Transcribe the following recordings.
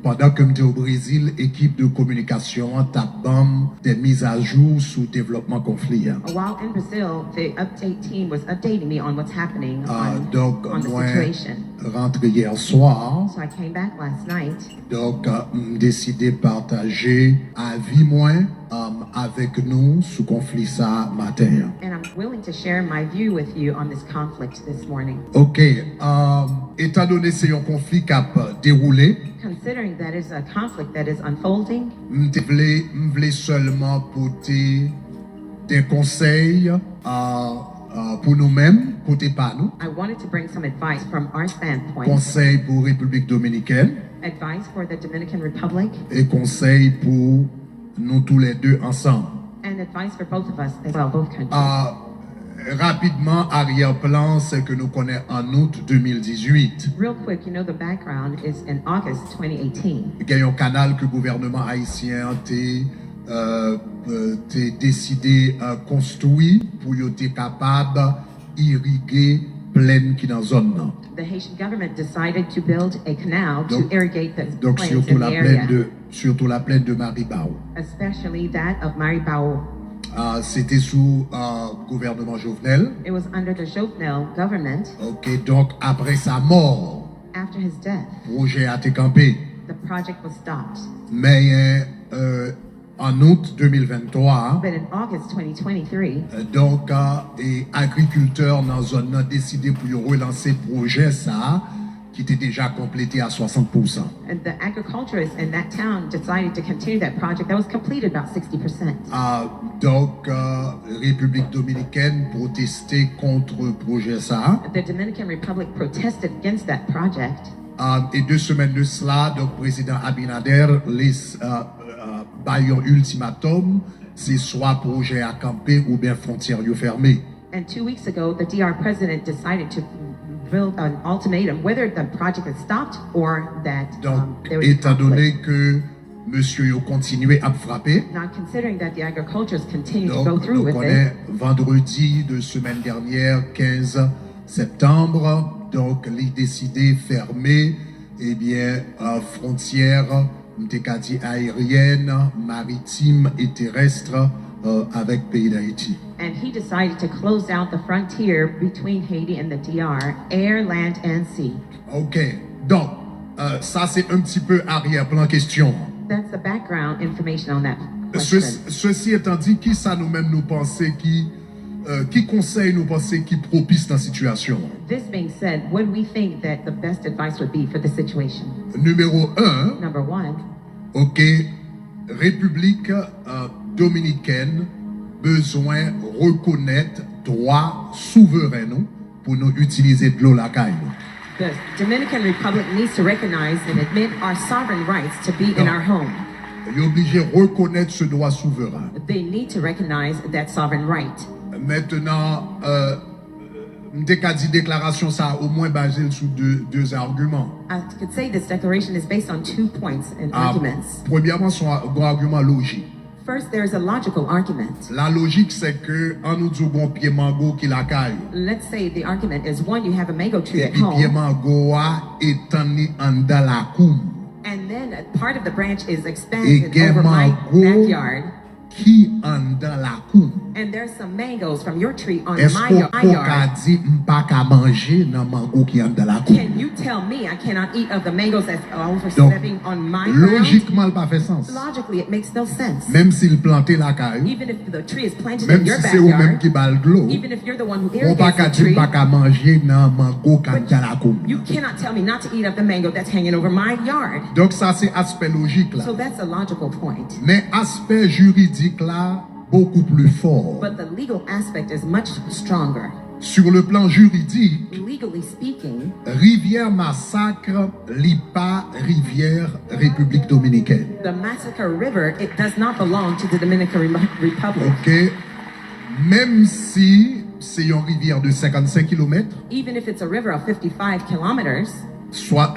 pendant que j'étais au Brésil, équipe de communication t'a des mises à jour sur le développement conflit. While in Brazil, the update team was updating me on what's happening donc, on the moi, situation. rentré hier soir. So I came back last night. Donc, décidé de partager avis moins avec nous sur conflit ça matin. And I'm willing to share my view with you on this conflict this morning. Ok, étant donné que c'est un conflit qui a déroulé, Considering that it's a conflict that is unfolding, je voulais seulement porter des conseils pour nous-mêmes, côté pas nous. I wanted to bring some advice from our standpoint. Conseils pour République Dominicaine. Advice for the Dominican Republic. Et conseils pour nous tous les deux ensemble. And advice for both of us as well, both countries. Rapidement, arrière-plan, c'est que nous connaissons en août 2018. Real quick, you know the background is in August 2018. Il y a un canal que le gouvernement haïtien a décidé construire pour être capable d'irriguer plenn qui dans la zone. The Haitian government decided to build a canal to irrigate the donc plains in the area. Surtout la plaine de Maribaroux. Especially that of Maribaroux. C'était sous gouvernement Jovenel. It was under the Jovenel government. Ok, donc après sa mort, after his death, projet a été campé. The project was stopped. Mais en août 2023, but in August 2023, donc les agriculteurs dans la zone ont décidé pour relancer le projet ça, qui était déjà complété à 60%. And the agriculturists in that town decided to continue that project that was completed about 60%. Donc, République Dominicaine protestait contre le projet ça. The Dominican Republic protested against that project. Et 2 semaines de cela, donc Prézidan Arbinader laisse un ultimatum, c'est soit projet à camper ou bien frontières fermées. And 2 weeks ago, the DR president decided to build an ultimatum whether the project is stopped or that there was étant donné que monsieur a continué à frapper, not considering that the agriculturists continue to go through with it. Vendredi de semaine dernière, 15 septembre, donc il décidé fermer frontières aériennes, maritimes et terrestres avec pays d'Haïti. And he decided to close down the frontier between Haiti and the DR, air, land, and sea. Ok, donc ça c'est un petit peu arrière-plan question. That's the background information on that question. Ceci étant dit, qui ça nous-mêmes nous penser qui conseille nous penser qui propice dans la situation? This being said, what do we think that the best advice would be for the situation? Numéro 1. Number 1. Ok, République dominicaine besoin reconnaître droit souverain pour nous utiliser de l'eau la caille. The Dominican Republic needs to recognize and admit our sovereign rights to be in our home. Il est obligé de reconnaître ce droit souverain. They need to recognize that sovereign right. Maintenant, déclaration ça au moins basé sur deux arguments. I could say this declaration is based on 2 points and arguments. Premièrement, son argument logique. First, there is a logical argument. La logique, c'est que en nous disons bon pied mango qui la caille. Let's say the argument is one, you have a mango tree Et at puis home. pied mango a étendu en dans la cour. And then a part of the branch is expanded over my backyard. Qui en dans la cour. And there's some mangoes from your tree on my yard. Can you tell me I cannot eat of the mangoes that's overstepping on my ground? Logically, it makes no sense. Même s'il plantait la caille, even if the tree is planted in your backyard, even if you're the one who irrigates the tree, you cannot tell me not to eat of the mango that's hanging over my yard. Donc ça c'est aspect logique là. So that's a logical point. Mais aspect juridique là beaucoup plus fort. But the legal aspect is much stronger. Sur le plan juridique, legally speaking, Rivyè Masak pas rivière République Dominicaine. The Massacre River, it does not belong to the Dominican Republic. OK. Même si c'est une rivière de 55 km, even if it's a river of 55 kilometers, soit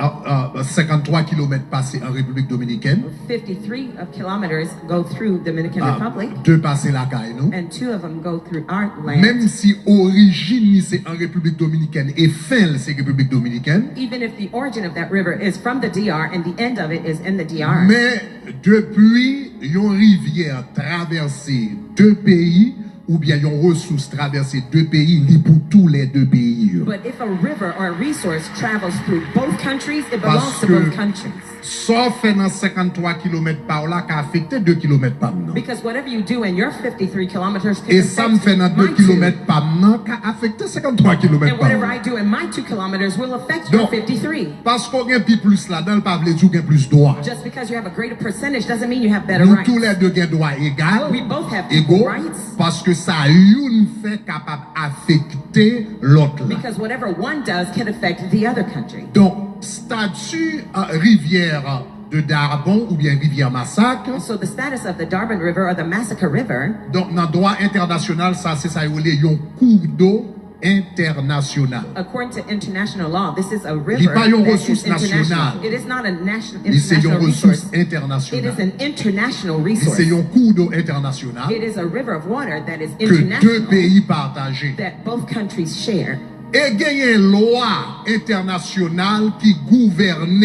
53 km passés en République Dominicaine. 53 kilometers go through Dominican Republic. 2 passés la caille, nous. And 2 of them go through our land. Même si origine c'est en République Dominicaine et fin c'est République Dominicaine. Even if the origin of that river is from the DR and the end of it is in the DR. Mais depuis une rivière traversée 2 pays, ou bien une ressource traversée 2 pays, libre pour tous les 2 pays. But if a river or a resource travels through both countries, it belongs to both countries. Sauf fait dans 53 km par là qui affecte 2 km par an. Because whatever you do in your 53 kilometers can Et ça me fait dans 2 km par an qui affecte 53 km and par whatever an. I do in my 2 kilometers will affect your 53. Parce qu'on gagne plus là-dedans, pas veut dire qu'il plus droit. Just because you have a greater percentage doesn't mean you have better Nous rights. tous les deux gagnons droit égal, We both have égaux, equal rights. parce que ça une fait capable affecter l'autre. Because whatever one does can affect the other country. Donc, statut rivière de Dajabon ou bien Rivyè Masak. So the status of the Dajabon River or the Massacre River. Donc, dans le droit international, ça c'est ça, il y a un cours d'eau international. According to international law, this is a river Il n'est pas une that ressource is international. nationale. It is not a national C'est une international ressource resource. It internationale. is an international resource. C'est un cours d'eau international It is a river of water that is que 2 international pays partagent. that both countries share. Et il y a une loi internationale qui gouverne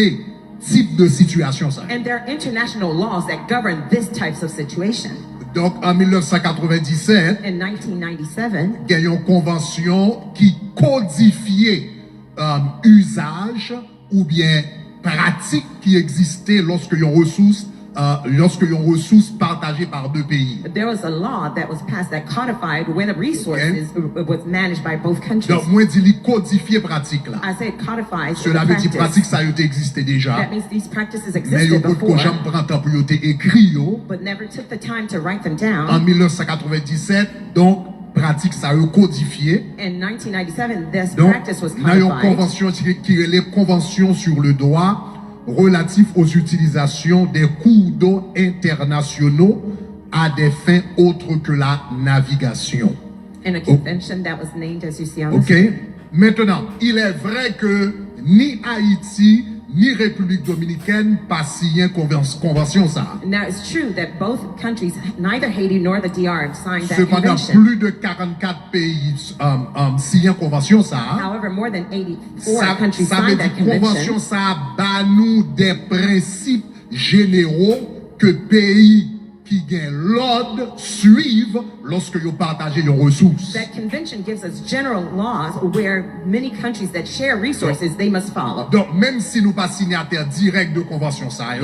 type de situation. Ça. And there are international laws that govern this types of situation. Donc, en 1997, In 1997, il y a une convention qui codifiait usage ou bien pratique qui existait lorsque il y a une ressource partagée par 2 pays. there was a law that was passed that codified when a resource was managed by both countries. Donc, moi, je dis codifier pratique là. I said codifies the Cela veut dire pratique, practice. ça a existé déjà. That means these practices Mais il y a existed beaucoup de before, gens qui prennent temps pour écrire but never took the time to write them en down. 1997. Donc, pratique, ça a codifié. In 1997, this Donc, practice was il y a une codified. convention qui est les conventions sur le droit relatif aux utilisations des cours d'eau internationaux à des fins autres que la navigation. In a convention that was named, as you see on the OK? screen. Maintenant, il est vrai que ni Haïti ni République Dominicaine pas signé convention ça. Now, it's true that both countries, neither Haiti nor the DR, signed that Cependant, convention. plus de 44 pays signé convention ça. However, more than 84 Ça countries veut signed dire that que convention convention. ça bat nous des principes généraux que pays qui gagnent l'ordre suivent lorsque vous partagez les ressources. That convention gives us general laws where many countries that share resources, they must follow. Donc, même si nous pas signataires directs de convention ça,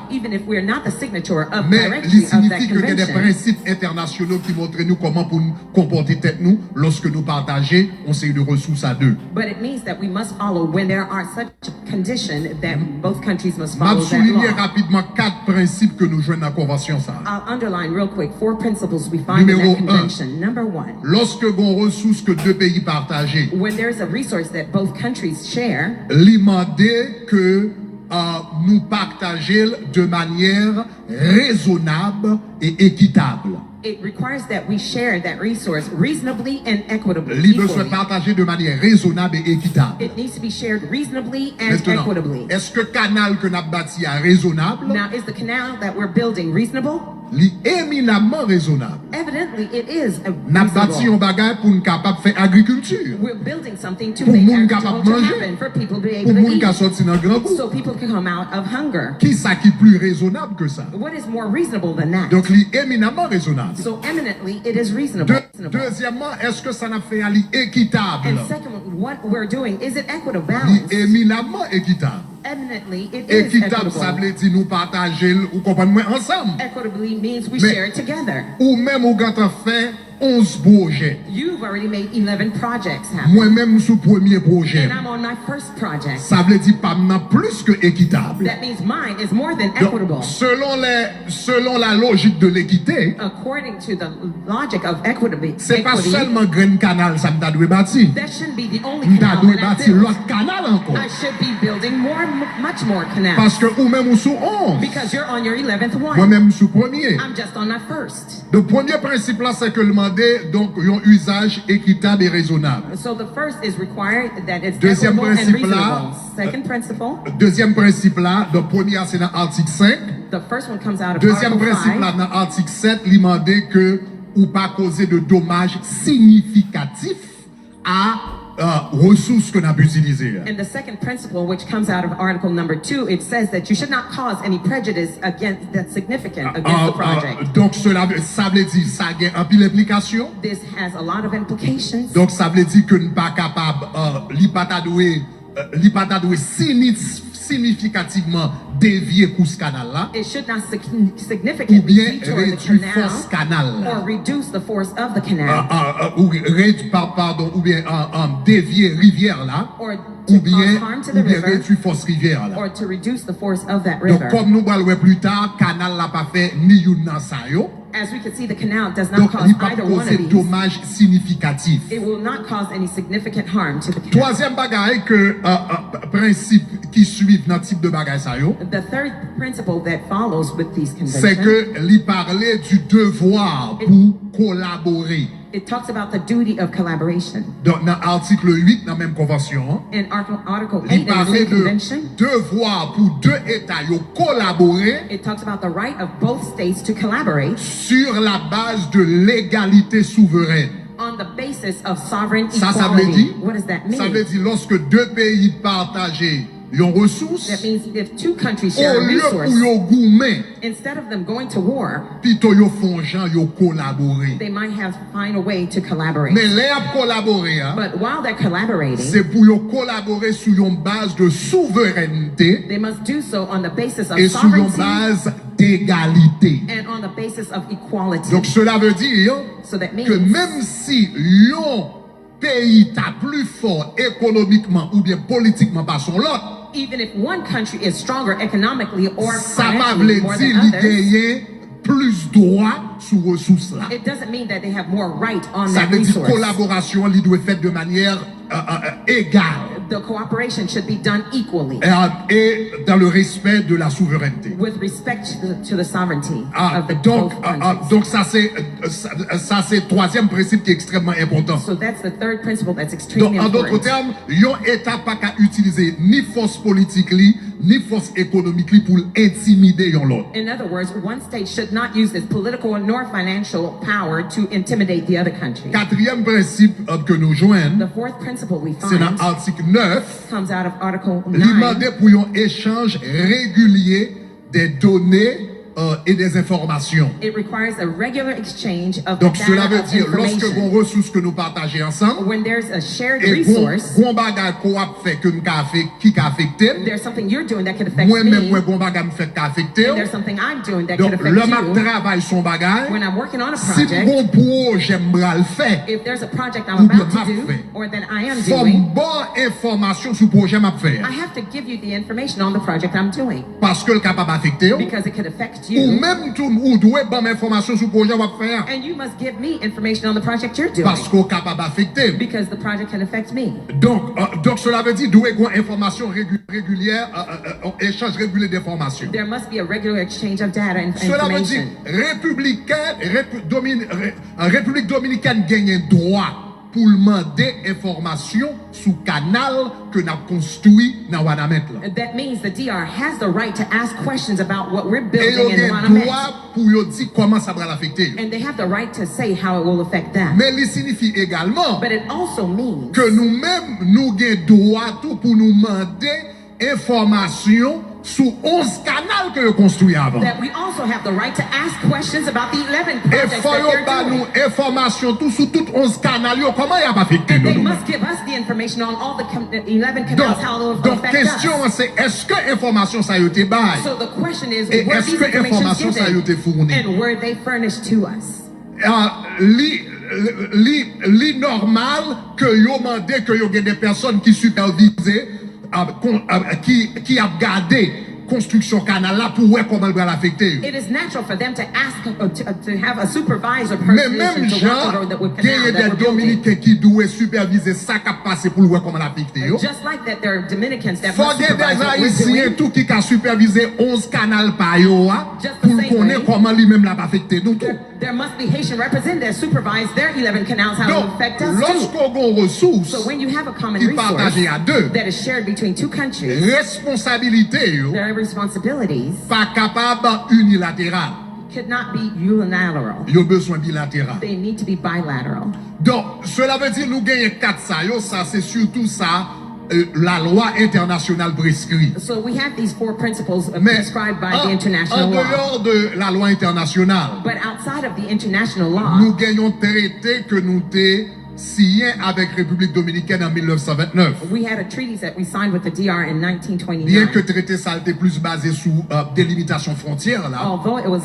Even if we're not the signature of mais directly il of that signifie que il y a des convention, principes internationaux qui montrent nous comment pour nous comporter tête nous lorsque nous partageons on série de ressources à 2. but it means that we must follow when there are such conditions that both countries must Je follow vais that souligner law. rapidement 4 principes que nous jouons dans la convention ça. I'll underline real quick 4 principles we find in Numéro that convention. Number 1, Lorsque vous ressources que 2 pays partagent, when there's a resource that both countries share, demander que nous partageons de manière raisonnable et équitable. it requires that we share that resource reasonably and equitably. Libre soit equally. partagé de manière raisonnable et équitable. It needs to be shared reasonably and Maintenant, equitably. est-ce que canal que nous avons bâti est raisonnable? Now, is the canal that we're building reasonable? Éminemment raisonnable. Evidently, it is Nous avons bâti un reasonable. bagage pour nous capable de faire agriculture. We're building something to Pour make moun agriculture capable manger. happen, for people to be Pour able moun to qui eat, sorti dans grand goût. so people can come out of hunger. Qui ça qui est plus raisonnable que ça? What is more reasonable than that? Donc, il est éminemment raisonnable. So eminently, it is reasonable. Deuxièmement, est-ce que ça n'a fait aller équitable? And second, what we're doing, is it equitable, Il balanced? est éminemment équitable. Eminently, it is Équitable, ça equitable. veut dire nous partager ou comprendre ensemble. Equitably means we Mais- share it together. Ou même au gâteau fait 11 projets. You've already made 11 projects happen. Moi-même sous premier projet. And I'm on my first project. Ça veut dire pas maintenant plus que équitable. That means mine is more than Donc, equitable. selon la logique de l'équité, According to the logic of equity, c'est pas seulement Grand Canal ça m'a doit bâtir. that shouldn't be the only M'ta canal doit that I bâtir built. l'autre canal encore. I should be building much more canals. Parce que ou même ou sous 11. Because you're on your 11th one. Moi-même sous premier. I'm just on my first. Le premier principe là, c'est que le m'a demandé donc un usage équitable et raisonnable. So the first is required that it's Deuxième equitable and principe là, reasonable. Second principle, Deuxième principe là, donc premier c'est dans l'article 5. the first one comes out of Deuxième Article principe 5. là, dans l'article 7, il demandé que ou pas causer de dommages significatifs à ressources que nous avons utilisées. And the second principle, which comes out of Article number 2, it says that you should not cause any prejudice against that's significant against the project. Donc ça veut dire ça a un pile implication. This has a lot of implications. Donc ça veut dire que nous ne sommes pas capables de significativement dévier ce canal là. It should not Ou significantly bien detour the réduire force canal canal. or reduce the force of the canal Ou bien dévier rivière là. or Ou to bien cause harm to the river réduire force rivière là. or to reduce the force of that Donc river. comme nous allons voir plus tard, canal n'a pas fait ni une dans ça yo. As we can see, the canal does not Donc cause il n'a pas either one causé of these. dommages significatifs. It will not cause any significant harm to the canal. Troisième bagaille que principe qui suit dans type de bagaille ça yo, The third principle that follows with these c'est conventions, que il parlait du devoir pour collaborer. it talks about the duty of collaboration. Donc dans l'article 8 dans la même convention, In Article 8 il in the parlait same de convention, devoir pour deux États yo collaborer it talks about the right of both states to collaborate sur la base de l'égalité souveraine. on the basis of sovereign Ça veut equality. dire, What does that ça veut mean? dire lorsque deux pays partagent leurs ressources, That means if two countries share au a lieu pour resource, yo gourmet, instead of them going to war, plutôt yo font gens yo collaborer. they might have find a way to collaborate. Mais les a collaborer, hein, But while they're collaborating, c'est pour yo collaborer sur une base de souveraineté they must do so on the basis of et sur une sovereignty base d'égalité. and on the basis of equality. Donc cela veut dire So that means que même si un pays est plus fort économiquement ou bien politiquement par son lot, even if one country is stronger economically or ça va financially veut more dire than qu'il others, gagne plus droit sur ressources là. it doesn't mean that they have more right on Ça that veut dire resource. collaboration elle doit être faite de manière égale The cooperation should be done equally et dans le respect de la souveraineté. with respect to the sovereignty of the Donc, both countries. donc ça c'est le troisième principe qui est extrêmement important. So that's the third principle that's Donc, extremely en d'autres important. termes, un État pas qu'à utiliser ni force politique li, ni force économique li pour intimider un l'autre. In other words, one state should not use its political nor financial power to intimidate the other country. Quatrième principe que nous joignons, The fourth principle we c'est dans find l'article 9, comes out of Article 9. demander pour un échange régulier des données et des informations. It requires a regular exchange of the Donc cela data veut of dire lorsque information. vos ressources que nous partageons ensemble When there's a shared et resource, bon bagage qu'on a fait que nous qui a affecté, there's something you're doing that could affect moi-même me, moi bon bagage me fait affecté. and there's something I'm doing that could Donc affect le m'a you. travail son bagage. When I'm working on a Si project, bon projet m'bral le faire, if there's a project Ou I'm bien about to m'a do, fait. or that I am faut doing, bonne information sur projet m'a faire I have to give you the information on the project I'm doing, parce que le capable affecté because it could affect ou you, même tout ou doit bonne information sur projet m'a faire and you must give me information on the project you're doing, parce qu'on capable affecté. because the project can affect me. Donc cela veut dire doit avoir information régulière, échange régulier d'informations. There must be a regular exchange of data and Cela veut dire information. République dominicaine gagne un droit pour demander information sous canal que nous avons construit dans Ouanaminthe là. That means the DR has the right to ask questions about what we're Et building il y in a un Ouanaminthe, droit pour dire comment ça va l'affecter. and they have the right to say how it will affect them. Mais il signifie également But it also means que nous-mêmes, nous avons droit tout pour nous demander information sur 11 canaux que nous construisons avant. that we also have the right to ask questions about the 11 Et projects il faut that que they're nous doing. information tout sur toutes 11 canaux, comment il a affecté And they nous. must give us the information on all the 11 canals, how it will Donc affect question us. c'est est-ce que information ça a été bail So the question is, et were est-ce these que informations information ça a été given, fournie? and were they furnished to us? Li normal que yo mandé que yo gen des personnes qui supervisaient qui a gardé construction canal là pour voir comment elle va l'affecter. It is natural for them to ask, to have a supervisor Mais person même to work the gens road that we're il y a canal that des we're building. Dominicains qui doivent superviser ça qui a passé pour voir comment l'affecter. Just like that, there are Dominicans that Faut must que supervise des what we're Haïtiens doing. tout qui a supervisé 11 canaux par yo Just the pour same connaît way, comment lui-même l'a affecté nous tout. there must be Haitian representatives that supervise their 11 canals, how Donc, it affect us too. lorsqu'on a une ressource So when you have a common qui resource partagée à deux, that is shared between two countries, responsabilité yo, their responsibilities pas capable unilatéral. could not be unilateral. Yo besoin bilatéral. They need to be bilateral. Donc, cela veut dire nous gagnons 4 ça. Yo, ça c'est surtout ça la loi internationale prescrit. So we have these 4 principles Mais prescribed by the en international law. dehors de la loi internationale, But outside of the international law, nous gagnons traité que nous t'ai signé avec République Dominicaine en 1929. we had a treaty that we signed with the DR in Bien que 1929. traité ça était plus basé sous délimitation frontière là, Although it was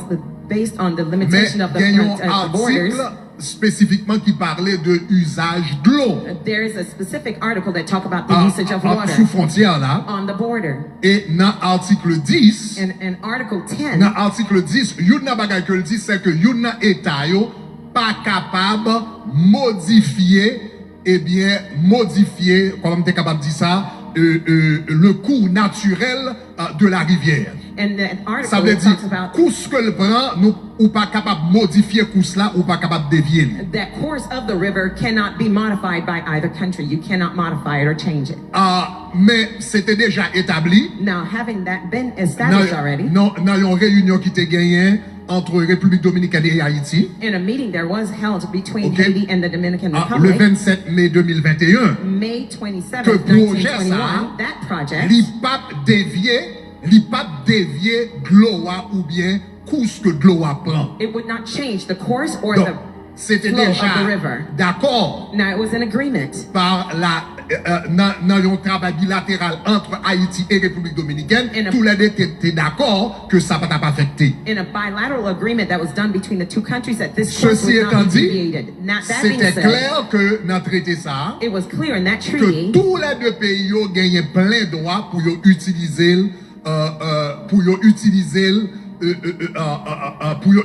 based on the mais limitation of the gagnons borders, article spécifiquement qui parlait de usage de l'eau there is a specific article that talk about the usage of water sous frontière là. on the border. Et dans l'article 10, And Article 10, dans l'article 10, yon nan bagay que le dit, c'est que yon nan état yo pas capable modifier, comment t'es capable de dire ça, le cours naturel de la rivière. and that Ça article veut dire, talks about course que le prend, nous ou pas capable de modifier course là, ou pas capable de dévier. that course of the river cannot be modified by either country. You cannot modify it or change it. Mais c'était déjà établi. Now, having that been established already, Dans une réunion qui était gagnée entre République Dominicaine et Haïti, in a meeting that was held between Okay. Haiti and the Dominican le Republic, 27 mai 2021, May 27th, que projet 1921, ça, that project, li pas dévier gloa ou bien course que gloa prend. it would not change the course or Donc, the c'était flow of déjà the river. d'accord Now, it was an agreement par dans un travail bilatéral entre Haïti et République Dominicaine. In a- Tous les deux étaient d'accord que ça ne va pas affecter. in a bilateral agreement that was done between the two countries that this course Ceci would étant not be dit, deviated. Now, that being c'était said, clair que dans le traité ça, it was clear in that que treaty tous les deux pays ont gagné plein droit pour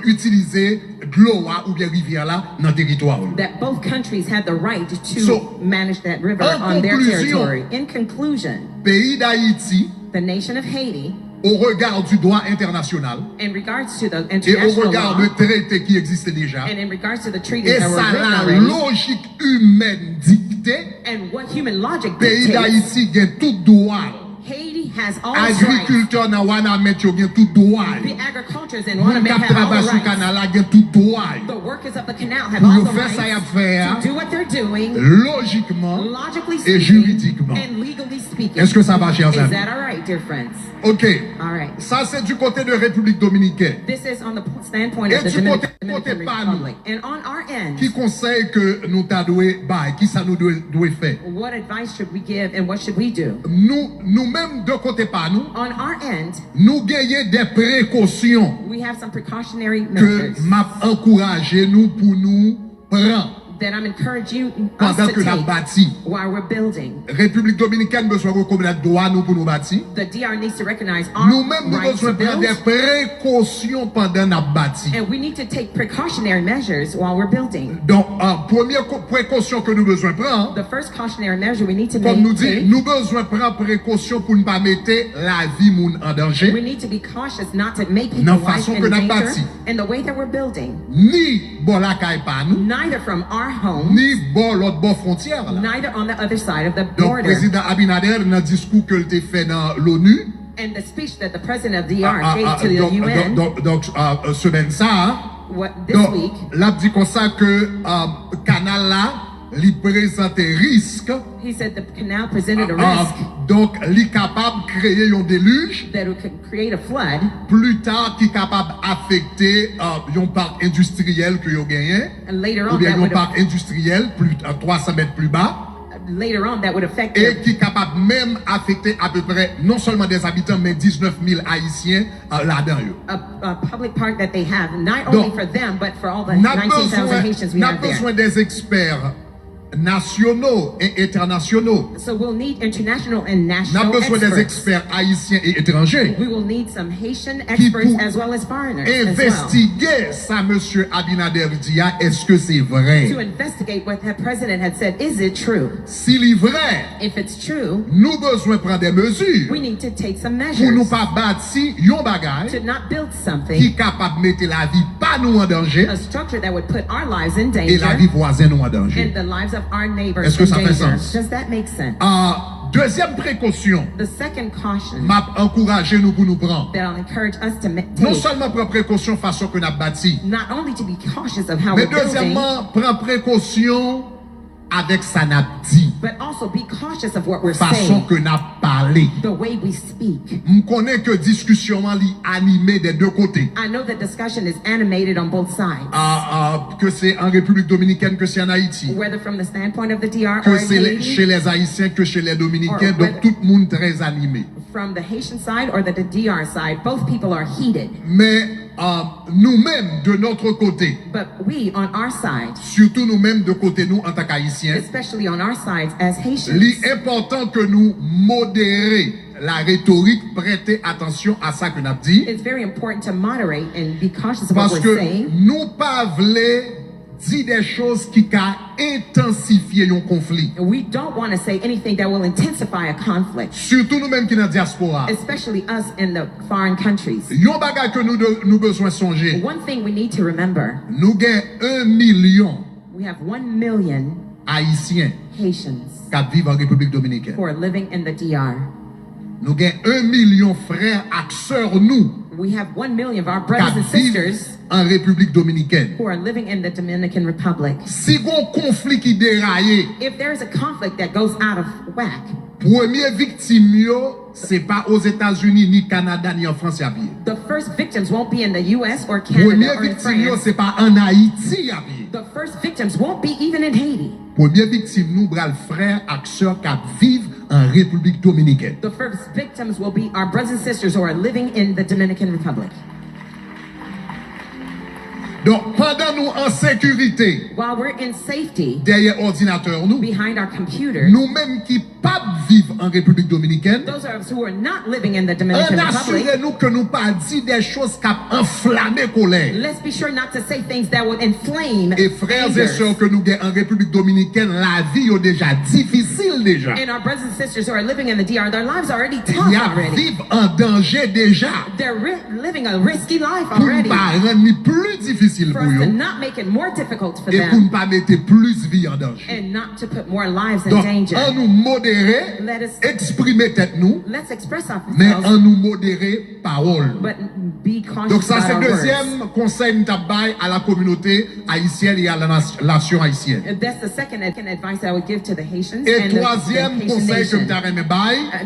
utiliser gloa ou bien rivière là dans le territoire. that both countries had the right to So, manage that river en on their conclusion, territory. In conclusion, Pays d'Haïti, the nation of Haiti, au regard du droit international in regards to the et au international regard law, de traités qui existaient déjà, and in regards to the treaties et that were ça written la already, logique humaine dictée, and what human logic pays dictates, d'Haïti gagne tout droit. Haiti has all its rights. Agriculteur dans Ouanaminthe yo gagne tout droit. The agricultures in Moun Ouanaminthe k'ap have all travay the sou rights. canal la gagne tout droit. The workers of the canal have Pour all yo the faire ça y a faire rights to do what they're doing, logiquement logically et speaking, juridiquement. and legally speaking. Est-ce que ça va, chers Is amis? that all right, dear friends? OK. All right. Ça c'est du côté de République Dominicaine. This is on the standpoint Et of the du côté Dominican pas nous. Republic. And on our end, Qui conseille que nous ta doué bail, qui ça nous doit faire? what advice should we give and what should we do? Nous-mêmes de côté pas nous, On our end, nous gagnons des précautions we have some precautionary que measures m'a encouragé nous pour nous prendre that I'm encouraging us pendant to que nous take bâti. while we're building. République Dominicaine besoin de reconnaître droit nous pour nous bâtir. The DR needs to recognize our Nous-mêmes nous right to besoin prendre build, des précautions pendant nous bâti. and we need to take precautionary measures while we're building. Donc, première précaution que nous besoin prendre, The first cautionary measure we need to comme nous dit, take, nous besoin prendre précaution pour ne pas mettre la vie moun en we danger, need to be cautious not to make Nan people's lives façon in que nous danger bâti. in the way that we're building, ni bon la caille pas nous, neither from our home, ni bon l'autre bon frontière là. neither on the other side of the Donc, border. Président Arbinader, dans le discours que il fait dans l'ONU, And the speech that the president of DR gave to the UN donc, semaine ça, this donc, week, là, dit comme ça que Kanal là, li présente risque, he said the canal presented a risk donc, li capable de créer un déluge, that it could create a flood plus tard, qui capable d'affecter un parc industriel que yo gagné, and later ou on bien that un would parc industriel plus 300 mètres plus bas, affect et qui est capable même affecter à peu près non seulement des habitants mais 19 000 Haïtiens là-dedans. a public park that they have, not Donc, only for them but for all the N'a 19,000 Haitians we n'a have there. besoin des experts nationaux et internationaux. So we'll need international and On a national besoin des experts. experts haïtiens et étrangers We will need some Haitian experts pour as well as foreigners as well, investiguer ça, monsieur Arbinader dit, est-ce que c'est vrai? to investigate what the president had said. Is it true? S'il est vrai, If it's true, nous besoin prendre des mesures we need to take some pour nous measures pas bâtir yon to bagay not build qui something, capable de mettre la vie pas nous en danger a structure that would put our lives in et la danger vie voisine nous en danger. and the lives of our neighbors Est-ce que in ça fait danger. sens? Does that make sense? Deuxième précaution, The second caution m'a encouragé nous pour nous prendre. that I'll encourage us to Non take, seulement prendre précaution façon que nous avons bâti, not only to be cautious of how mais we're building, deuxièmement, prendre précaution avec ça n'a dit, but also be cautious of what we're façon saying, que n'a parlé. the way we speak. Je connais que discussion li animée des deux côtés. I know that discussion is animated on both sides, Que c'est en République Dominicaine, que c'est en Haïti, whether from the standpoint of the DR or que in c'est Haiti, chez les Haïtiens, que chez les Dominicains, Or donc tout le monde très animé. from the Haitian side or the DR side. Both people are heated. Mais nous-mêmes, de notre côté, But we, on our side, surtout nous-mêmes de côté nous en tant qu'Haïtiens, especially on our sides as Haitians, l'important que nous modérer la rhétorique, prêter attention à ça que nous avons dit, it's very important to moderate and be cautious of what parce we're que saying. nous pas voulons dire des choses qui ont intensifié un conflit. We don't want to say anything that will intensify a conflict, Surtout nous-mêmes qui dans la diaspora. especially us in the foreign countries. Yon bagay que nous besoin songer. One thing we need to remember, Nous avons 1 million we have 1 million Haïtiens Haitians qui vivent en République Dominicaine. who are living in the DR. Nous avons 1 million frères et sœurs nous We have 1 million of our brothers and qui vivent sisters en République Dominicaine. who are living in the Dominican Republic. Si un conflit qui déraille, If there's a conflict that goes out of whack, premier victime yo, c'est pas aux États-Unis ni Canada ni en France y a bien. the first victims won't be in the US or Canada Premier or in victime yo, France. c'est pas en Haïti y a bien. The first victims won't be even in Haiti. Premier victime nous bral frères et sœurs qui vivent en République Dominicaine. The first victims will be our brothers and sisters who are living in the Dominican Republic. Donc pendant nous en sécurité While we're in safety derrière ordinateur nous, behind our computers, nous-mêmes qui pas vivre en République Dominicaine, those of us who are not living in the Dominican Republic, assurez-nous que nous pas dit des choses qui enflammé colère. let's be sure not to say things that would inflame Et frères et anger. sœurs que nous avons en République Dominicaine, la vie est déjà difficile déjà. And our brothers and sisters who are living in the DR, their lives are already tough Il y a already. vivre en danger déjà. They're living a risky life Pour ne already. pas rendre ni plus difficile For pour us to eux not make it more difficult for et pour them ne pas mettre plus vie en danger. and not to put more lives in Donc, danger. en nous modérer, Let us exprimer tête nous, let's express mais ourselves, en nous modérer parole. but be cautious Donc ça c'est about le our words. deuxième conseil que nous à la communauté haïtienne et à la nation haïtienne. That's the second advice I would give to the Haitians Et and the troisième Haitian conseil que nation. nous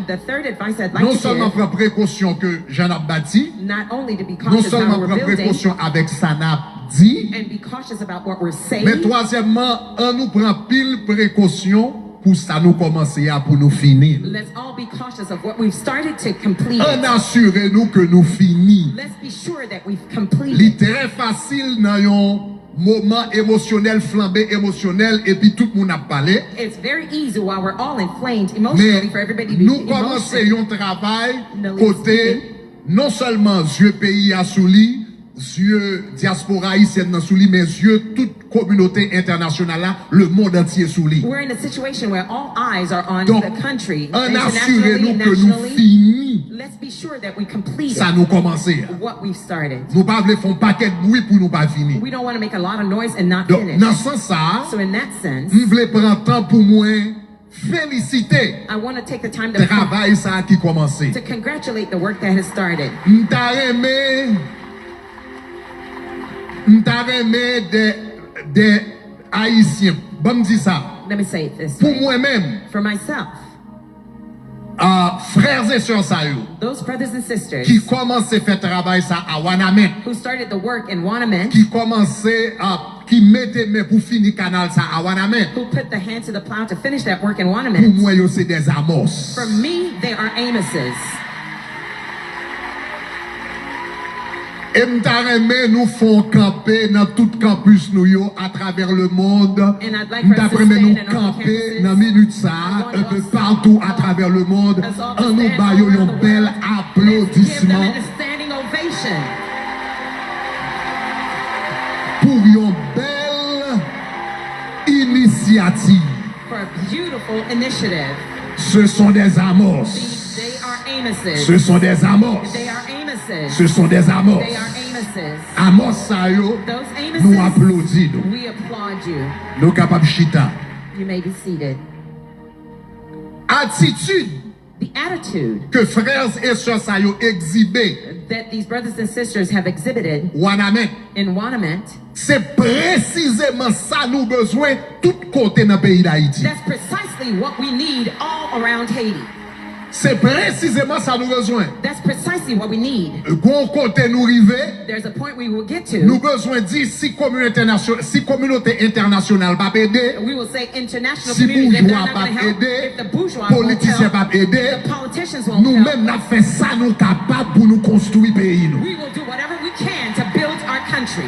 The third advice I'd like non to seulement give, prendre précaution que j'en ai bâti, not only to be non cautious seulement how we're prendre building précaution avec ça n'a dit, and be cautious about what we're mais saying, troisièmement, on nous prend pile précaution pour ça nous commencer à pour nous finir. let's all be cautious of what we've started to complete. On assurez-nous que nous finissons. Let's be sure that we've completed. C'est très facile dans un moment émotionnel, flambé émotionnel, et puis tout le monde a parlé. It's very easy while we're all inflamed emotionally Mais for everybody to be nous commençons emotional. un travail No, côté non seulement yeux pays à souli, yeux diaspora haïtienne dans souli, mais yeux toute communauté internationale là, le monde entier souli. We're in a situation where all eyes are on Donc, the country, on internationally assurez-nous and que nous nationally. finissons. Let's be sure that we complete Ça nous commencer. what we've started. Nous pas voulons faire un paquet de bruit pour nous pas finir. We don't want to make a lot of noise and not Donc, finish. dans ce sens ça, So in that sense, nous voulons prendre temps pour moi féliciter I want to take the time le travail ça qui commencé. to congratulate the work that has started. M'ta aimé des Haïtiens. Bon me dire ça. Let me say it this Pour way. moi-même, For myself, frères et sœurs ça yo, those brothers and sisters qui commençaient à faire travail ça à Ouanaminthe, who started the work in Ouanaminthe, qui commençaient qui mettaient main pour finir canal ça à Ouanaminthe. who put the hand to the plow to finish that work in Pour Ouanaminthe, moi yo c'est des Amos. for me, they are Amoses. Et nous font camper dans tout campus nous yo à travers le monde. Nous camper dans minute ça un peu partout à travers le monde. En nous baillons un bel applaudissement pour une belle initiative. Ce sont des amorces. Ce sont des amorces. Ce sont des amorces. Amos ça yo, nous applaudissons. Nous capables chita. You may be seated. Attitude The attitude que frères et sœurs ça yo exhibé that these brothers and sisters have exhibited Ouanaminthe, in Ouanaminthe, c'est précisément ça nous besoin tout côté dans le pays d'Haïti. that's precisely what we need all around Haiti. C'est précisément ça nous besoin. That's precisely what we need. Gon côté nous river, There's a point we will get nous to. besoin dire si communauté internationale pas aider, We will say international si community, if they're bourgeois not going to pas help, aider, if the bourgeois won't politiciens help, pas aider, the politicians won't help, nous-mêmes n'a fait ça nous capables pour nous construire pays nous. we will do whatever we can to build our country.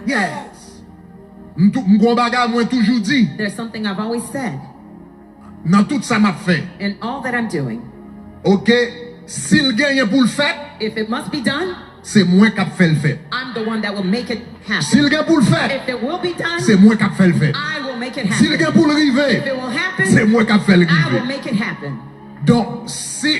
Yes. M'gon bagay moi toujours dit, There's something I've always said, dans tout ça m'a fait. in all that I'm doing. OK, s'il gagne pour le faire, If it must be done, c'est moi qui fait le faire. I'm the one that will make it happen. S'il gagne pour le faire, If it will be c'est done, moi qui fait le faire. I will make it S'il happen. gagne pour le If river, it will c'est happen, moi qui fait le I will river. make it happen. Donc, si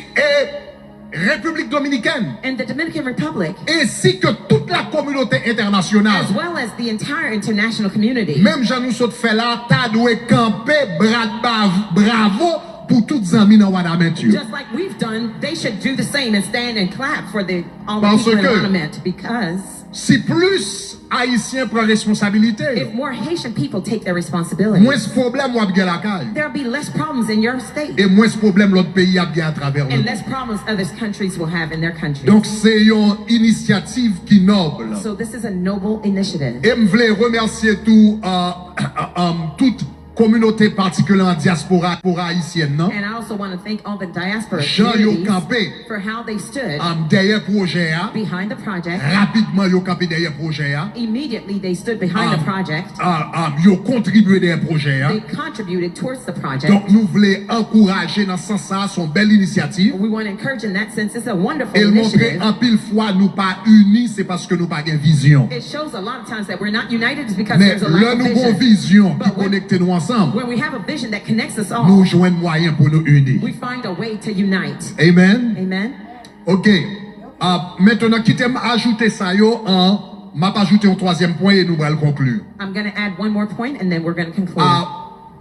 République dominicaine, And the Dominican Republic, ainsi que toute la communauté internationale, as well as the entire international community, même Jean nous saute fait là, t'as doué camper, bravo pour toutes les amis dans Ouanaminthe. just like we've done, they should do the same and stand and clap for all the Parce people in que- Ouanaminthe, because Si plus Haïtiens prennent responsabilité, if more Haitian people take their responsibility, moins ce problème ou bien la caille. there'll be less problems in your state Et moins ce problème l'autre pays a bien à travers le and monde. less problems other countries will have in their countries. Donc c'est une initiative qui noble. So this is a noble initiative. Et je voulais remercier toute communauté particulièrement diaspora pour haïtienne, non? And I also want to thank all the diaspora Jean yo communities campé for how they stood derrière projet a, behind the project. rapidement yo campé derrière projet a, Immediately they stood behind the project. yo contribué derrière projet a. They contributed towards the project. Donc nous voulons encourager dans ce sens ça son belle initiative. We want to encourage in that sense. It's a wonderful Et le montrer initiative. en pile fois nous pas unis, c'est parce que nous pas de vision. It shows a lot of times that we're not united is because Mais there's a le lack of nouveau vision. vision qui But when- connecte nous ensemble, When we have a vision that connects us nous all, joignons moyen pour nous unir. we find a way to unite. Amen. Amen. OK. Maintenant, qui t'aime ajouter ça yo m'a ajouté un troisième point et nous allons conclure. I'm going to add one more point and then we're going to conclude.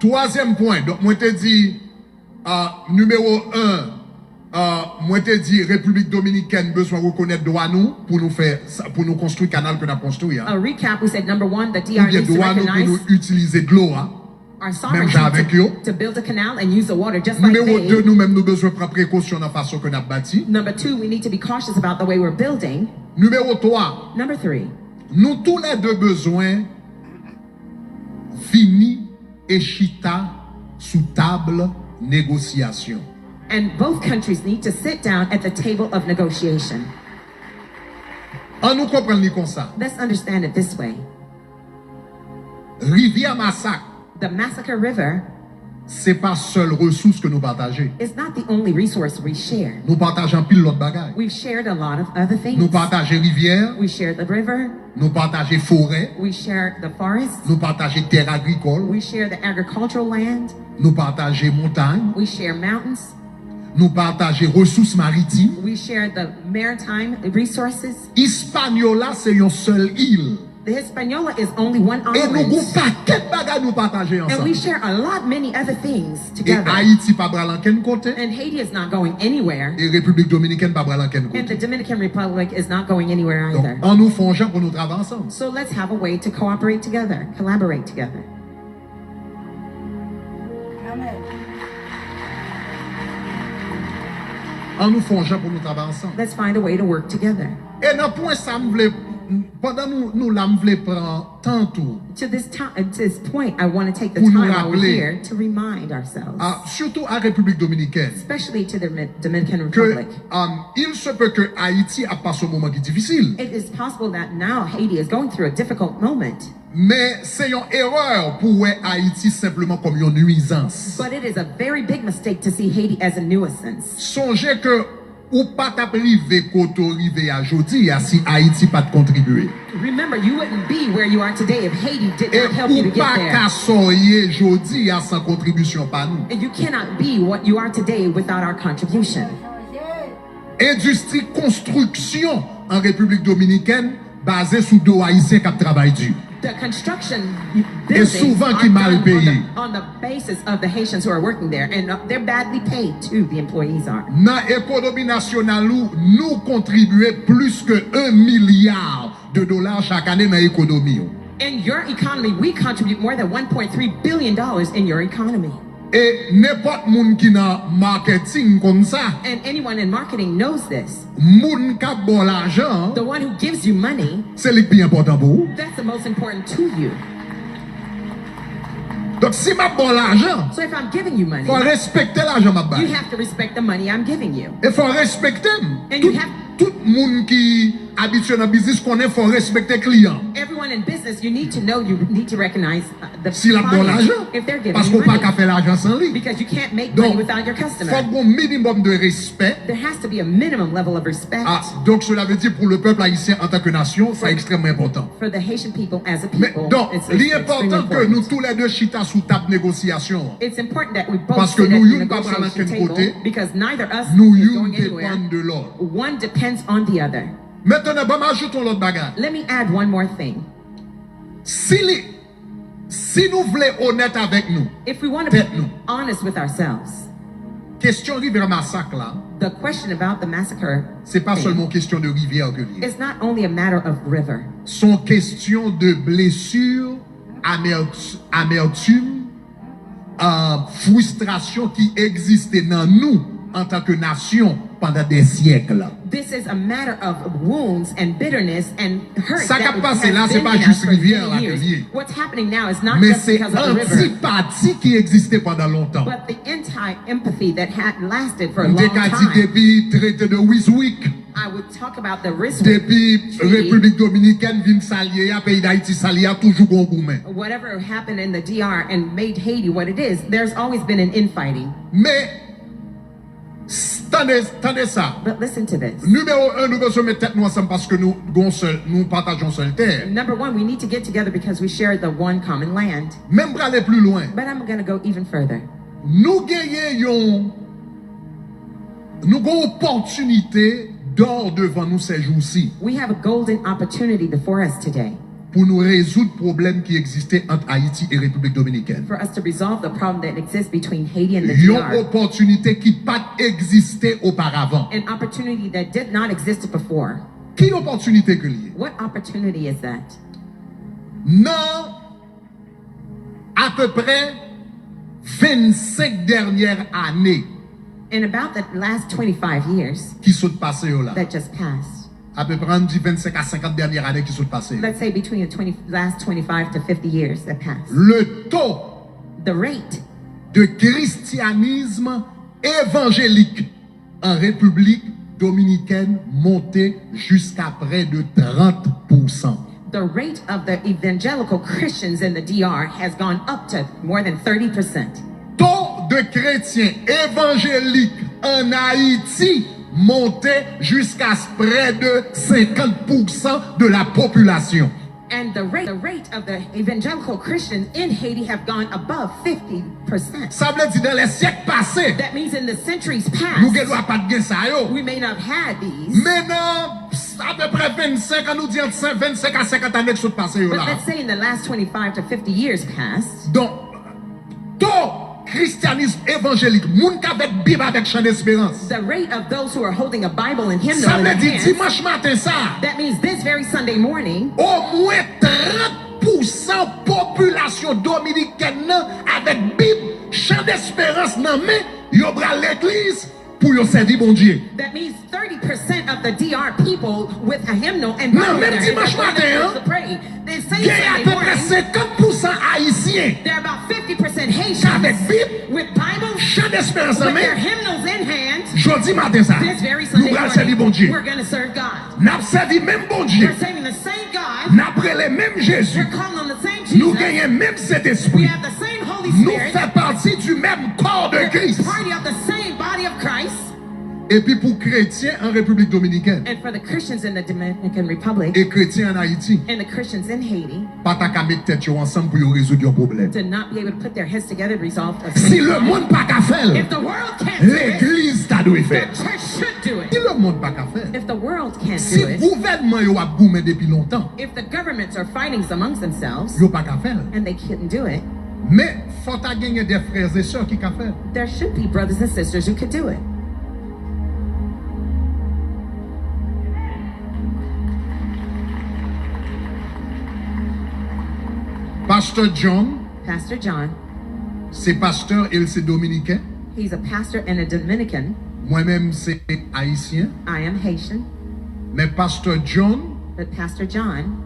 Troisième point. Donc moi te dit numéro 1 moi te dit République dominicaine besoin reconnaître droit nous pour nous faire pour nous construire canal que nous avons construit. A recap, we said number one, the Ou DR bien needs to droit nous pour nous recognize utiliser de l'eau. our Même genre avec sovereignty yo. to build a canal and use the water just like Numéro 2, they. nous-mêmes nous besoin prendre précaution dans la façon que nous avons bâti. Number two, we need to be cautious about the way we're building. Numéro 3, Number three, nous tous les deux besoin fini et chita sous table négociation. and both countries need to sit down at the table of negotiation. On nous comprend comme ça. Let's understand it this way. Rivyè Masak, The Massacre River c'est pas seule ressource que nous partageons. is not the only resource we share. Nous partageons pile l'autre bagaille. We've shared a lot of other things. Nous partageons rivière, We share the river, nous partageons forêt, we share the forest, nous partageons terre agricole, we share the agricultural land, nous partageons montagne, we share mountains, nous partageons ressources maritimes. we share the maritime resources. Hispaniola, c'est une seule île. The Hispaniola is only one Et nous avons island. un paquet de bagages nous partager And we ensemble. share a lot, many other things Et together. Haïti pas bral en ken côté. And Haiti is not going anywhere. Et République dominicaine pas bral en ken And the côté. Dominican Republic is not going anywhere Donc, either. en nous fongeant pour nous travailler ensemble. So let's have a way to cooperate together, collaborate together. En nous fongeant pour nous travailler ensemble. Let's find a way to work together. Et dans point ça, je voulais pendant nous là m'vle prendre tantôt To this point, I want to take the Pour nous time while we're rappeler. here to remind ourselves, surtout à République Dominicaine especially to the Dominican que Republic. il se peut que Haïti a passé un moment qui est difficile. It is possible that now Haiti is going through a difficult moment, Mais c'est une erreur pour voir Haïti simplement comme une nuisance. but it is a very big mistake to see Haiti as a nuisance. Songez que ou pas ta privé koto rive à jodi si Haïti pas de contribuer. Remember, you wouldn't be where you are today if Haiti did Et not help you to ou get pas there. ka soye jodi sans contribution par nous. And you cannot be what you are today without our contribution. Industrie construction en République Dominicaine basée sur deux haïtiens qui travaillent dur. The construction Et buildings souvent are qui mal done payé. on the basis of the Haitians who are working there, and they're badly paid too, the employees are. Dans l'économie nationale, nous contribuons plus que $1 milliard chaque année dans l'économie. In your economy, we contribute more than $1.3 billion in your economy. Et n'importe monde qui dans marketing comme ça, And anyone in marketing knows this. monde qui a bon l'argent, The one who gives you money, c'est le plus important pour vous. that's the most important to you. Donc si m'a bon l'argent, So if I'm giving you money, faut respecter l'argent m'a you bail. have to respect the money I'm giving you. Et faut respecter. And Tout you have- tout monde qui habitué dans business connaît faut respecter client. Everyone in business, you need to recognize the Si la bon client l'argent, if they're giving parce you qu'on pas money. qu'à faire l'argent sans lui. Because you can't make Donc, money without your customer. faut un minimum de respect. There has to be a minimum level of respect Donc cela veut dire pour le peuple haïtien en tant que nation, c'est extrêmement important. for the Haitian people as a Mais people. donc, It's l'important extremely que nous important. tous les deux chita sous table négociation. It's important that we both Parce que sit at nous, the youn pa pral negotiation anken table côté. because neither us Nous is youn going anywhere. dépend de l'autre. One depends on the other. Maintenant, bon, ajoutons l'autre bagage. Let me add one more thing. Si nous voulons honnête avec nous, If we want to Tête be nous. honest with ourselves, question Rivyè Masak là, the question about the massacre c'est pas thing seulement question de rivière que lié. is not only a matter of river. Son question de blessure, amertume, frustration qui existait dans nous en tant que nation pendant des siècles. This is a matter of wounds and bitterness and hurt Ça that qui passe has là, c'est been pas in juste us for rivière, many là, que years. lié. What's happening now is not Mais just c'est because of the river, antipathie qui existait pendant longtemps. but the anti-empathy that had lasted for a On long dit time. depuis traité de Wiswick, I would talk about the risk depuis treaty. République Dominicaine vient s'allier, pays d'Haïti s'allier toujours bon gourmet. Whatever happened in the DR and made Haiti what it is, there's always been an infighting. Mais tendez ça. But listen to this. Numéro 1, nous devons mettre tête nous ensemble parce que nous partageons seule terre. Number one, we need to get together because we share the one common land. Même pour aller plus loin, But I'm going to go even further. nous gagnons une opportunité d'or devant nous ces jours-ci We have a golden opportunity before us today pour nous résoudre le problème qui existait entre Haïti et République Dominicaine. for us to resolve the problem that exists between Haiti and the Une DR. opportunité qui n'a pas existé auparavant. An opportunity that did not exist before. Quelle opportunité que liée? What opportunity is that? Non, à peu près 25 dernières années In about the last 25 years qui sont passées là. that just passed, À peu près on dit 25 à 50 dernières années qui sont passées. let's say between the last 25 to 50 years that passed, Le taux the rate de christianisme évangélique en République dominicaine montait jusqu'à près de 30%. the rate of the evangelical Christians in the DR has gone up to more than 30%. Taux de chrétiens évangéliques en Haïti montait jusqu'à près de 50% de la population. And the rate of the evangelical Christians in Haiti have gone above 50%. Ça veut dire dans les siècles passés, That means in the centuries nous past, n'avons pas de gain ça yo. we may not have had these, Maintenant, à peu près 25 ans, nous disons 25 à 50 années qui sont passées but là. let's say in the last 25 to 50 years past, Donc, taux christianisme évangélique, moun qui avec Bible avec chant d'espérance. the rate of those who are holding a Bible and Ça hymnal in veut their dire hands, dimanche matin ça, that means this very Sunday morning, au moins 30% population dominicaine nan, avec Bible, chant d'espérance nan mais yo bral l'église pour yo servir bon Dieu. That means 30% of the DR people with a hymnal and Non, Bible même in their dimanche hands matin, to pray. They say il y a à Sunday peu près morning, 50% haïtiens there are about 50% Haitians avec Bible, with Bibles, chant d'espérance en with their main. hymnals in hand. Jeudi matin ça, This very nous Sunday allons servir bon morning, Dieu. we're going to serve God. N'a servi même bon Dieu. We're serving the same God. N'a les mêmes Jésus. We're calling on the same Nous Jesus. gagnons même cet We esprit. have the same Holy Nous Spirit. faisons partie du même corps de We're Christ. party of the same body of Christ. Et puis pour chrétiens en République Dominicaine And for the Christians in the Dominican Republic et chrétiens en Haïti, and the Christians in Haiti, pas ta qu'à mettre tête ensemble pour résoudre un problème. to not be able to put their heads together to resolve a Si le problem. monde pas qu'à faire, If the world can't do it, l'église t'a dû the faire. church should do Si it. le monde pas qu'à faire, If the world can't si do le it, gouvernement yo a goumé depuis longtemps, if the governments are fighting amongst themselves yo pas qu'à faire. and they couldn't do it, Mais faut ta gagner des frères et sœurs qui qu'à faire. there should be brothers and sisters who could do it. Pasteur John, Pastor John, c'est pasteur et c'est dominicain. he's a pastor and a Dominican. Moi-même c'est haïtien. I am Haitian, Mais pasteur John, but Pastor John,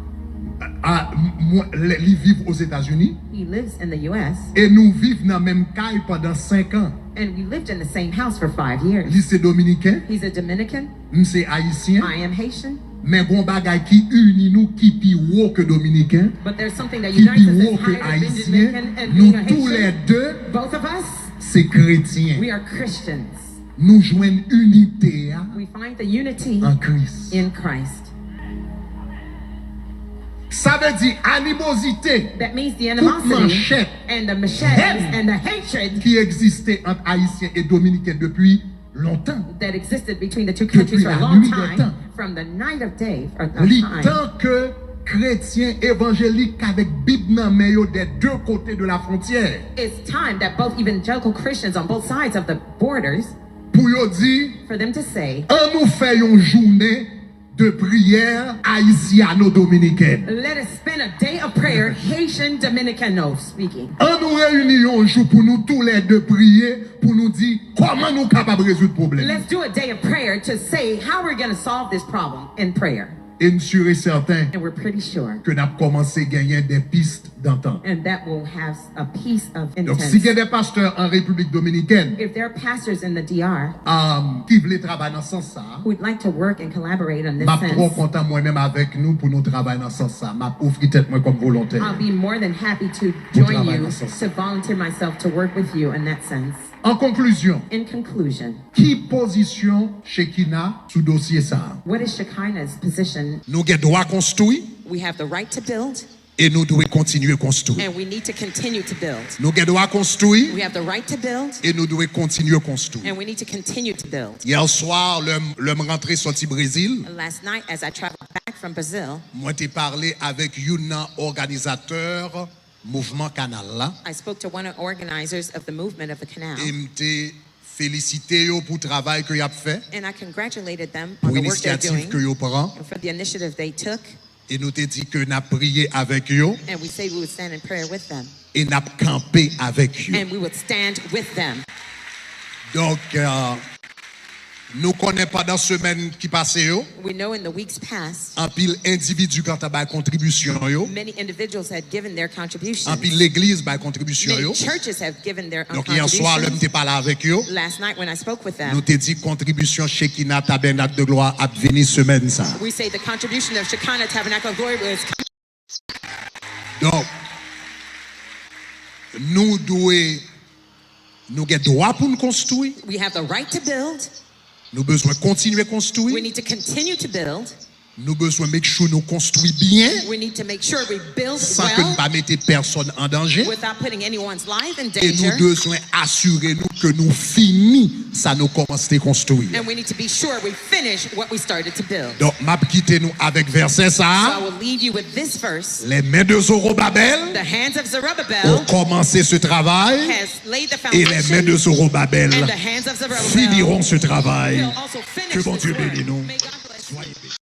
il vit aux États-Unis he lives in the U.S. et nous vivons dans la même caille pendant 5 ans. and we lived in the same house for 5 years. Lui c'est dominicain, He's a Dominican, moi c'est haïtien. I am Haitian, Mais bon bagay qui unit nous qui pi haut que dominicain, but there's something that qui unites pi us haut as que higher than being haïtien, Dominican and nous being a tous les Haitian. deux Both of us, c'est chrétien. we are Christians. Nous joignons unité We find the unity en Christ. in Christ. Ça veut dire animosité That means the toute animosity manchette and the machetes and the hatred qui existait entre haïtiens et dominicains depuis longtemps. that existed between the two countries for a la long nuit des temps. time, from the night of day or of time. Tant que chrétiens évangéliques avec Bible dans main yo des deux côtés de la frontière. It's time that both evangelical Christians on both sides of the borders, Pour yo dire, for them to say, on nous fait une journée de prière haïtiano-dominicaine. let us spend a day of prayer, Haitian-Dominican speaking. On nous réunit un jour pour nous tous les deux prier, pour nous dire comment nous capables de résoudre le problème. Let's do a day of prayer to say how we're going to solve this problem in prayer. Et nous sommes certains And we're pretty sure. que nous avons commencé à gagner des pistes d'entente. And that will have a piece of Donc, si il y a intent. des pasteurs en République Dominicaine If there are pastors in the DR qui veulent travailler dans ce sens, who would like to work and collaborate on this je suis trop sense, content moi-même avec nous pour nous travailler dans ce sens. Je offrir tête moi comme volontaire. I'll be more than happy to Pour join travailler you, dans ce sens. to volunteer myself to work with you in that sense. En conclusion, In conclusion, qui position Shekina sous dossier ça? what is Shekinah's position? Nous avons droit construire We have the right to build, et nous devons continuer à construire. and we need to continue to build. Nous avons droit construire We have the right to build, et nous devons continuer à construire. and we need to continue to build. Hier soir, le rentré sorti Brésil, Last night, as I traveled back from Brazil, moi j'ai parlé avec un organisateur mouvement Kanal là I spoke to one of the organizers of the movement of the canal, et m'était félicité yo pour le travail que y a fait, and I congratulated them pour on the work they're l'initiative que doing yo prend and for the initiative they took, et nous t'ai dit que n'a prié avec yo and we say we would stand in prayer with them, et n'a campé avec yo. and we would stand with them. Donc nous connaissons pendant semaine qui passée yo We know in the weeks past, en pile individu quand ta contribution yo, many individuals had given their contributions. en pile l'église ba contribution yo. Many churches have given their Donc hier soir l'homme contributions. t'ai parlé avec yo. Last night when I spoke with Nous them, t'ai dit contribution Shekina Tabernacle de gloire a venir semaine ça. we say the contribution of Shekinah Tabernacle of Glory was Donc nous avons droit pour nous construire. we have the right to build. Nous avons besoin de continuer à We construire. need to continue to build. Nous avons besoin de make sure nous construisons bien We need to make sure we build sans que nous well ne pas mettre personne en danger. without putting anyone's life in Et nous danger. devons assurer nous que nous finissons ça nous commencer à construire. And we need to be sure we finish what we started to build. Donc m'a quitté nous avec verset So I ça. will leave you with this verse. Les mains de Zorobabel The hands of ont Zerubbabel commencé ce travail has laid the et les mains de foundation, Zorobabel and the hands of Zerubbabel finiront ce travail. will also finish Que bon this Dieu work. bénisse nous. May God bless you. Soyez bénis.